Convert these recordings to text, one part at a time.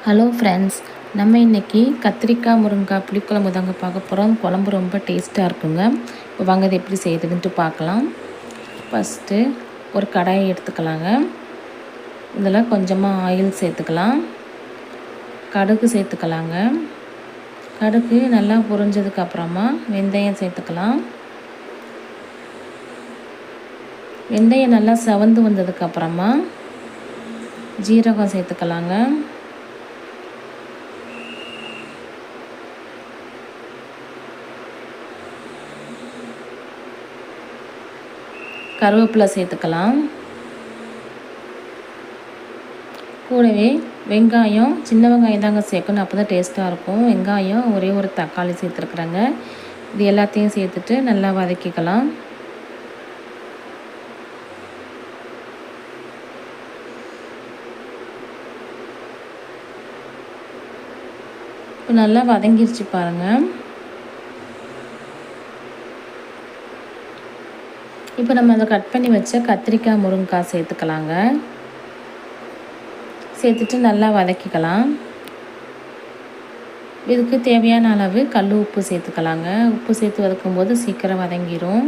Hello friends, நம்ம இன்றைக்கி கத்திரிக்காய் முருங்கைக்காய் புளிக்குழம்பு தாங்க பார்க்க போகிறோம். குழம்பு ரொம்ப டேஸ்ட்டாக இருக்குங்க. இப்போ வாங்க அது எப்படி செய்யுதுன்ட்டு பார்க்கலாம். ஃபஸ்ட்டு ஒரு கடாயை எடுத்துக்கலாங்க. இதில் கொஞ்சமாக ஆயில் சேர்த்துக்கலாம். கடுகு சேர்த்துக்கலாங்க. கடுகு நல்லா பொரிஞ்சதுக்கப்புறமா வெந்தயம் சேர்த்துக்கலாம். வெந்தயம் நல்லா செவந்து வந்ததுக்கப்புறமா ஜீரகம் சேர்த்துக்கலாங்க. கருவேப்பிலை சேர்த்துக்கலாம். கூடவே வெங்காயம், சின்ன வெங்காயம் தாங்க சேர்க்கணும், அப்போ தான் டேஸ்ட்டாக இருக்கும். வெங்காயம், ஒரே ஒரு தக்காளி சேர்த்துருக்குறேங்க. இது எல்லாத்தையும் சேர்த்துட்டு நல்லா வதக்கிக்கலாம். இப்போ நல்லா வதங்கிருச்சு பாருங்கள். இப்போ நம்ம அதை கட் பண்ணி வச்ச கத்திரிக்காய் முருங்கைக்காய் சேர்த்துக்கலாங்க. சேர்த்துட்டு நல்லா வதக்கிக்கலாம். இதுக்கு தேவையான அளவு கல் உப்பு சேர்த்துக்கலாங்க. உப்பு சேர்த்து வதக்கும்போது சீக்கிரம் வதங்கிடும்.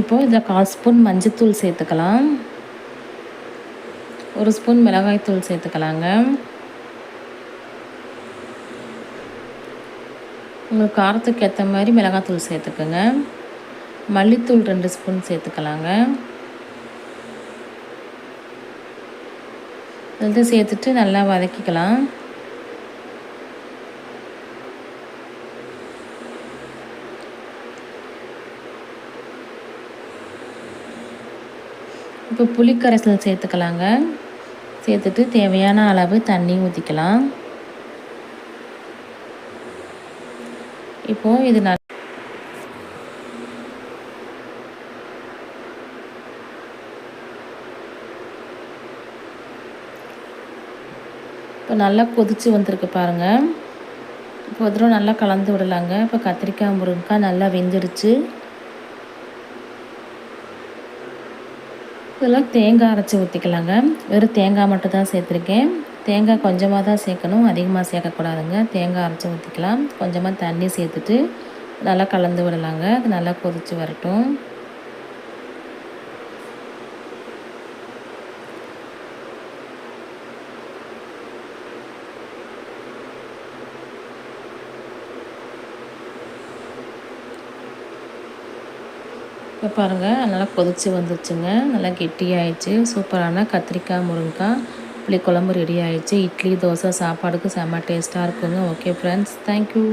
இப்போது இதில் 1/4 ஸ்பூன் மஞ்சத்தூள் சேர்த்துக்கலாம். 1 ஸ்பூன் மிளகாய்த்தூள் சேர்த்துக்கலாங்க. உங்களுக்கு காரத்துக்கு ஏற்ற மாதிரி மிளகாத்தூள் சேர்த்துக்கோங்க. மல்லித்தூள் 2 ஸ்பூன் சேர்த்துக்கலாங்க. இது சேர்த்துட்டு நல்லா வதக்கிக்கலாம். இப்போ புளிக்கரைசல் சேர்த்துக்கலாங்க. சேர்த்துட்டு தேவையான அளவு தண்ணி ஊற்றிக்கலாம். இப்போது இது இப்போ நல்லா கொதித்து வந்திருக்கு பாருங்கள். இப்போ ஒரு தடவை நல்லா கலந்து விடலாங்க. இப்போ கத்திரிக்காய் முருங்கைக்காய் நல்லா வெந்துடுச்சு. இதெல்லாம் தேங்காய் அரைச்சி ஊற்றிக்கலாங்க. வெறும் தேங்காய் மட்டும் தான் சேர்த்துருக்கேன். தேங்காய் கொஞ்சமாக தான் சேர்க்கணும், அதிகமாக சேர்க்கக்கூடாதுங்க. தேங்காய் அரைச்சி ஊற்றிக்கலாம். கொஞ்சமாக தண்ணி சேர்த்துட்டு நல்லா கலந்து விடலாங்க. அது நல்லா கொதித்து வரட்டும். இப்போ பாருங்கள், நல்லா கொதித்து வந்துச்சுங்க. நல்லா கெட்டியாகிடுச்சு. சூப்பரான கத்திரிக்காய் முருங்கைக்காய் புளிக்குழம்பு ரெடி ஆகிடுச்சு. இட்லி, தோசை, சாப்பாடுக்கு செம்ம டேஸ்ட்டாக இருக்குங்க. Okay friends, thank you.